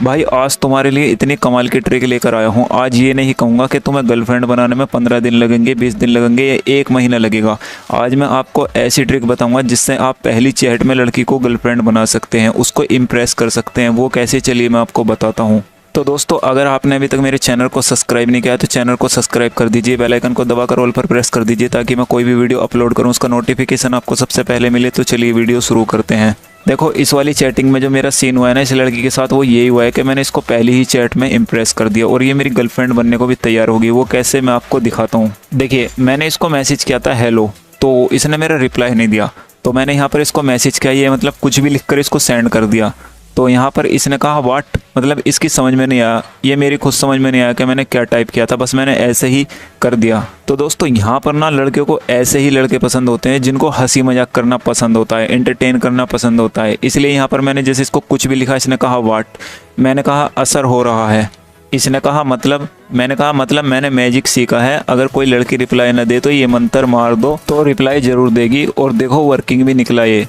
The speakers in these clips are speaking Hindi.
भाई आज तुम्हारे लिए इतनी कमाल की ट्रिक लेकर आया हूँ। आज ये नहीं कहूँगा कि तुम्हें गर्लफ्रेंड बनाने में 15 दिन लगेंगे, 20 दिन लगेंगे या 1 महीना लगेगा। आज मैं आपको ऐसी ट्रिक बताऊँगा जिससे आप पहली चैट में लड़की को गर्लफ्रेंड बना सकते हैं, उसको इम्प्रेस कर सकते हैं। वो कैसे, चलिए मैं आपको बताता हूँ। तो दोस्तों, अगर आपने अभी तक मेरे चैनल को सब्सक्राइब नहीं किया तो चैनल को सब्सक्राइब कर दीजिए, बेल आइकन को दबाकर ऑल पर प्रेस कर दीजिए ताकि मैं कोई भी वीडियो अपलोड करूं उसका नोटिफिकेशन आपको सबसे पहले मिले। तो चलिए वीडियो शुरू करते हैं। देखो, इस वाली चैटिंग में जो मेरा सीन हुआ है ना इस लड़की के साथ, वो यही हुआ है कि मैंने इसको पहली ही चैट में इम्प्रेस कर दिया और ये मेरी गर्लफ्रेंड बनने को भी तैयार होगी। वो कैसे, मैं आपको दिखाता हूँ। देखिए, मैंने इसको मैसेज किया था हेलो, तो इसने मेरा रिप्लाई नहीं दिया। तो मैंने यहाँ पर इसको मैसेज किया, ये मतलब कुछ भी लिखकर इसको सेंड कर दिया। तो यहाँ पर इसने कहा व्हाट, मतलब इसकी समझ में नहीं आया, ये मेरी खुद समझ में नहीं आया कि मैंने क्या टाइप किया था, बस मैंने ऐसे ही कर दिया। तो दोस्तों, यहाँ पर ना लड़कियों को ऐसे ही लड़के पसंद होते हैं जिनको हंसी मजाक करना पसंद होता है, एंटरटेन करना पसंद होता है। इसलिए यहाँ पर मैंने जैसे इसको कुछ भी लिखा, इसने कहा व्हाट, मैंने कहा असर हो रहा है, इसने कहा मतलब, मैंने कहा मतलब मैंने मैजिक सीखा है, अगर कोई लड़की रिप्लाई न दे तो ये मंत्र मार दो तो रिप्लाई ज़रूर देगी, और देखो वर्किंग भी निकला ये।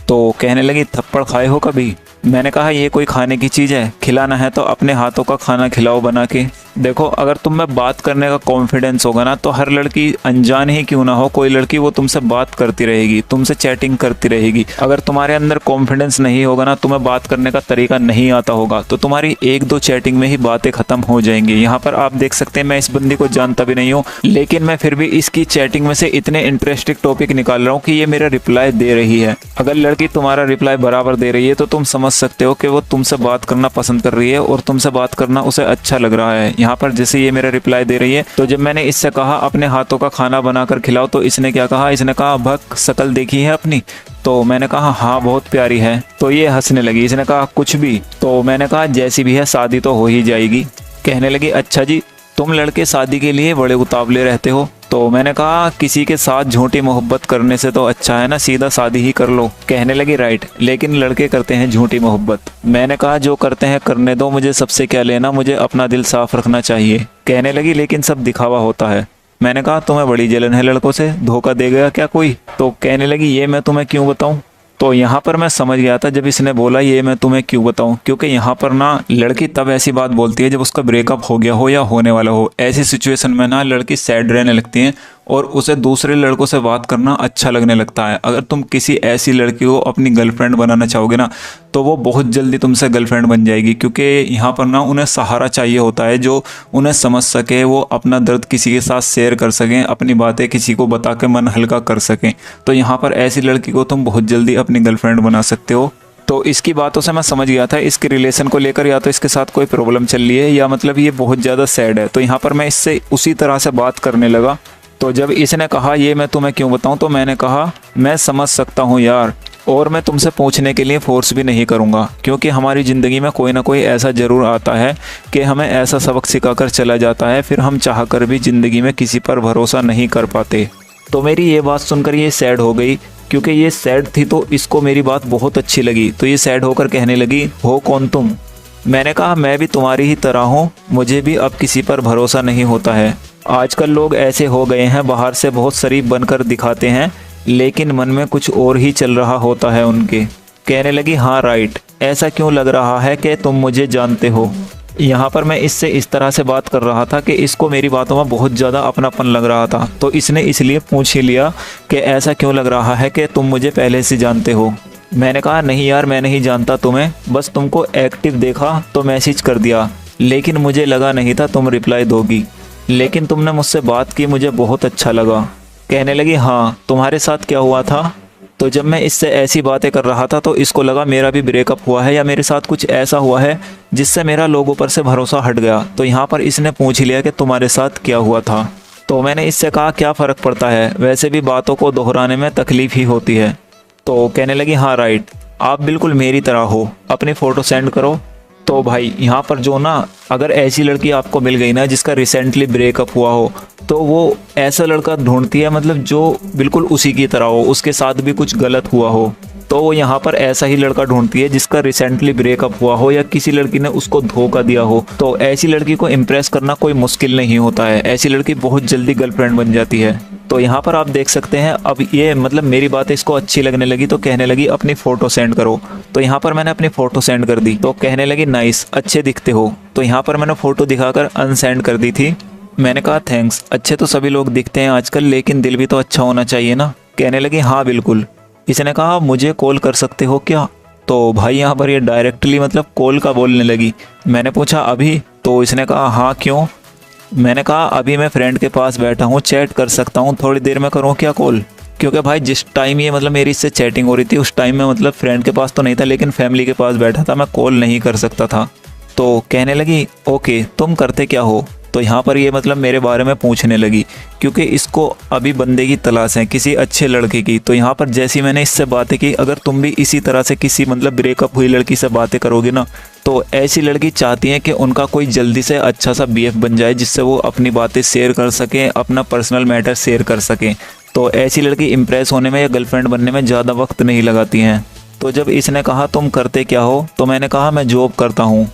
तो कहने लगी थप्पड़ खाए हो कभी। मैंने कहा ये कोई खाने की चीज़ है, खिलाना है तो अपने हाथों का खाना खिलाओ बना के। देखो, अगर तुम में बात करने का कॉन्फिडेंस होगा ना तो हर लड़की, अनजान ही क्यों ना हो, कोई लड़की वो तुमसे बात करती रहेगी, तुमसे चैटिंग करती रहेगी। अगर तुम्हारे अंदर कॉन्फिडेंस नहीं होगा ना, तुम्हें बात करने का तरीका नहीं आता होगा, तो तुम्हारी 1-2 चैटिंग में ही बातें ख़त्म हो जाएंगी। यहाँ पर आप देख सकते हैं मैं इस बंदी को जानता भी नहीं हूँ, लेकिन मैं फिर भी इसकी चैटिंग में से इतने इंटरेस्टिंग टॉपिक निकाल रहा हूँ कि ये मेरा रिप्लाई दे रही है। अगर लड़की तुम्हारा रिप्लाई बराबर दे रही है तो तुम समझ सकते हो कि वो तुमसे बात करना पसंद कर रही है और तुमसे बात करना उसे अच्छा लग रहा है। यहाँ पर जैसे ये मेरा रिप्लाई दे रही है, तो जब मैंने इससे कहा अपने हाथों का खाना बनाकर खिलाओ, तो इसने क्या कहा, इसने कहा भक शकल देखी है अपनी। तो मैंने कहा हाँ बहुत प्यारी है। तो ये हंसने लगी, इसने कहा कुछ भी। तो मैंने कहा जैसी भी है शादी तो हो ही जाएगी। कहने लगी अच्छा जी, तुम लड़के शादी के लिए बड़े उतावले रहते हो। तो मैंने कहा किसी के साथ झूठी मोहब्बत करने से तो अच्छा है ना सीधा शादी ही कर लो। कहने लगी राइट, लेकिन लड़के करते हैं झूठी मोहब्बत। मैंने कहा जो करते हैं करने दो, मुझे सबसे क्या लेना, मुझे अपना दिल साफ रखना चाहिए। कहने लगी लेकिन सब दिखावा होता है। मैंने कहा तुम्हें बड़ी जलन है लड़कों से, धोखा दे गया क्या कोई। तो कहने लगी ये मैं तुम्हें क्यों बताऊं। तो यहाँ पर मैं समझ गया था जब इसने बोला ये मैं तुम्हें क्यों बताऊं, क्योंकि यहाँ पर ना लड़की तब ऐसी बात बोलती है जब उसका ब्रेकअप हो गया हो या होने वाला हो। ऐसी सिचुएशन में ना लड़की सैड रहने लगती है और उसे दूसरे लड़कों से बात करना अच्छा लगने लगता है। अगर तुम किसी ऐसी लड़की को अपनी गर्लफ्रेंड बनाना चाहोगे ना, तो वो बहुत जल्दी तुमसे गर्लफ्रेंड बन जाएगी, क्योंकि यहाँ पर ना उन्हें सहारा चाहिए होता है जो उन्हें समझ सके, वो अपना दर्द किसी के साथ शेयर कर सकें, अपनी बातें किसी को बता के मन हल्का कर सकें। तो यहाँ पर ऐसी लड़की को तुम बहुत जल्दी अपनी गर्लफ्रेंड बना सकते हो। तो इसकी बातों से मैं समझ गया था इसके रिलेशन को लेकर या तो इसके साथ कोई प्रॉब्लम चल रही है या मतलब ये बहुत ज़्यादा सैड है। तो यहाँ पर मैं इससे उसी तरह से बात करने लगा। तो जब इसने कहा ये मैं तुम्हें क्यों बताऊं, तो मैंने कहा मैं समझ सकता हूं यार, और मैं तुमसे पूछने के लिए फोर्स भी नहीं करूंगा, क्योंकि हमारी ज़िंदगी में कोई ना कोई ऐसा ज़रूर आता है कि हमें ऐसा सबक सिखाकर चला जाता है, फिर हम चाहकर भी ज़िंदगी में किसी पर भरोसा नहीं कर पाते। तो मेरी ये बात सुनकर ये सैड हो गई, क्योंकि ये सैड थी तो इसको मेरी बात बहुत अच्छी लगी। तो ये सैड होकर कहने लगी हो कौन तुम। मैंने कहा मैं भी तुम्हारी ही तरह हूँ, मुझे भी अब किसी पर भरोसा नहीं होता है। आजकल लोग ऐसे हो गए हैं, बाहर से बहुत शरीफ बनकर दिखाते हैं लेकिन मन में कुछ और ही चल रहा होता है उनके। कहने लगी हाँ राइट, ऐसा क्यों लग रहा है कि तुम मुझे जानते हो। यहाँ पर मैं इससे इस तरह से बात कर रहा था कि इसको मेरी बातों में बहुत ज़्यादा अपनापन लग रहा था, तो इसने इसलिए पूछ ही लिया कि ऐसा क्यों लग रहा है कि तुम मुझे पहले से जानते हो। मैंने कहा नहीं यार, मैं नहीं जानता तुम्हें, बस तुमको एक्टिव देखा तो मैसेज कर दिया, लेकिन मुझे लगा नहीं था तुम रिप्लाई दोगी, लेकिन तुमने मुझसे बात की, मुझे बहुत अच्छा लगा। कहने लगी हाँ तुम्हारे साथ क्या हुआ था। तो जब मैं इससे ऐसी बातें कर रहा था तो इसको लगा मेरा भी ब्रेकअप हुआ है या मेरे साथ कुछ ऐसा हुआ है जिससे मेरा लोगों पर से भरोसा हट गया। तो यहाँ पर इसने पूछ लिया कि तुम्हारे साथ क्या हुआ था। तो मैंने इससे कहा क्या फ़र्क पड़ता है, वैसे भी बातों को दोहराने में तकलीफ़ ही होती है। तो कहने लगी हाँ राइट, आप बिल्कुल मेरी तरह हो, अपनी फ़ोटो सेंड करो। तो भाई यहाँ पर जो ना, अगर ऐसी लड़की आपको मिल गई ना जिसका रिसेंटली ब्रेकअप हुआ हो, तो वो ऐसा लड़का ढूंढती है मतलब जो बिल्कुल उसी की तरह हो, उसके साथ भी कुछ गलत हुआ हो। तो वो यहाँ पर ऐसा ही लड़का ढूंढती है जिसका रिसेंटली ब्रेकअप हुआ हो या किसी लड़की ने उसको धोखा दिया हो। तो ऐसी लड़की को इम्प्रेस करना कोई मुश्किल नहीं होता है, ऐसी लड़की बहुत जल्दी गर्लफ्रेंड बन जाती है। तो यहाँ पर आप देख सकते हैं अब ये मतलब मेरी बात इसको अच्छी लगने लगी तो कहने लगी अपनी फ़ोटो सेंड करो। तो यहाँ पर मैंने अपनी फ़ोटो सेंड कर दी तो कहने लगी नाइस, अच्छे दिखते हो। तो यहाँ पर मैंने फ़ोटो दिखाकर अनसेंड कर दी थी। मैंने कहा थैंक्स, अच्छे तो सभी लोग दिखते हैं आजकल, लेकिन दिल भी तो अच्छा होना चाहिए ना। कहने लगी हाँ बिल्कुल। इसने कहा मुझे कॉल कर सकते हो क्या? तो भाई यहाँ पर ये डायरेक्टली मतलब कॉल का बोलने लगी। मैंने पूछा अभी? तो इसने कहा हाँ क्यों? मैंने कहा अभी मैं फ्रेंड के पास बैठा हूँ, चैट कर सकता हूँ, थोड़ी देर में करूँ क्या कॉल? क्योंकि भाई जिस टाइम ये मतलब मेरी इससे चैटिंग हो रही थी उस टाइम में मतलब फ्रेंड के पास तो नहीं था, लेकिन फैमिली के पास बैठा था, मैं कॉल नहीं कर सकता था। तो कहने लगी ओके, तुम करते क्या हो? तो यहाँ पर ये मतलब मेरे बारे में पूछने लगी, क्योंकि इसको अभी बंदे की तलाश है, किसी अच्छे लड़के की। तो यहाँ पर जैसी मैंने इससे बातें की, अगर तुम भी इसी तरह से किसी मतलब ब्रेकअप हुई लड़की से बातें करोगे ना, तो ऐसी लड़की चाहती है कि उनका कोई जल्दी से अच्छा सा बीएफ बन जाए, जिससे वो अपनी बातें शेयर कर सकें, अपना पर्सनल मैटर शेयर कर सकें। तो ऐसी लड़की इम्प्रेस होने में या गर्लफ्रेंड बनने में ज़्यादा वक्त नहीं लगाती हैं। तो जब इसने कहा तुम करते क्या हो, तो मैंने कहा मैं जॉब करता हूँ।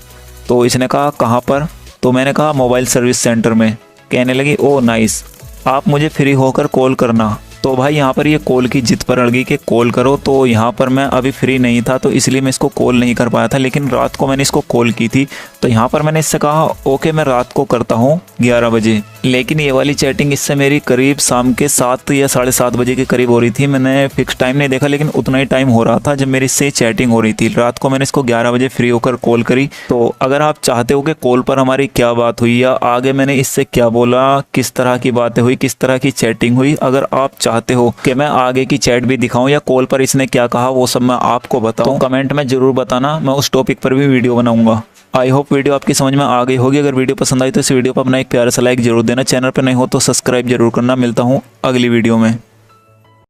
तो इसने कहा कहाँ पर? तो मैंने कहा मोबाइल सर्विस सेंटर में। कहने लगी ओ नाइस, आप मुझे फ्री होकर कॉल करना। तो भाई यहाँ पर ये कॉल की जिद पर अड़ गई कि कॉल करो। तो यहाँ पर मैं अभी फ्री नहीं था तो इसलिए मैं इसको कॉल नहीं कर पाया था, लेकिन रात को मैंने इसको कॉल की थी। तो यहाँ पर मैंने इससे कहा ओके मैं रात को करता हूँ 11 बजे। लेकिन ये वाली चैटिंग इससे मेरी करीब शाम के 7 या 7:30 बजे के करीब हो रही थी। मैंने फिक्स टाइम नहीं देखा, लेकिन उतना ही टाइम हो रहा था जब मेरी इससे चैटिंग हो रही थी। रात को मैंने इसको 11 बजे फ्री होकर कॉल करी। तो अगर आप चाहते हो कि कॉल पर हमारी क्या बात हुई या आगे मैंने इससे क्या बोला, किस तरह की बातें हुई, किस तरह की चैटिंग हुई, अगर आप चाहते हो कि मैं आगे की चैट भी दिखाऊं या कॉल पर इसने क्या कहा वो सब मैं आपको बताऊं, तो कमेंट में ज़रूर बताना, मैं उस टॉपिक पर भी वीडियो बनाऊंगा। आई होप वीडियो आपकी समझ में आ गई होगी। अगर वीडियो पसंद आई तो इस वीडियो पर अपना एक प्यारा सा लाइक जरूर देना। चैनल पर नहीं हो तो सब्सक्राइब जरूर करना। मिलता हूँ अगली वीडियो में।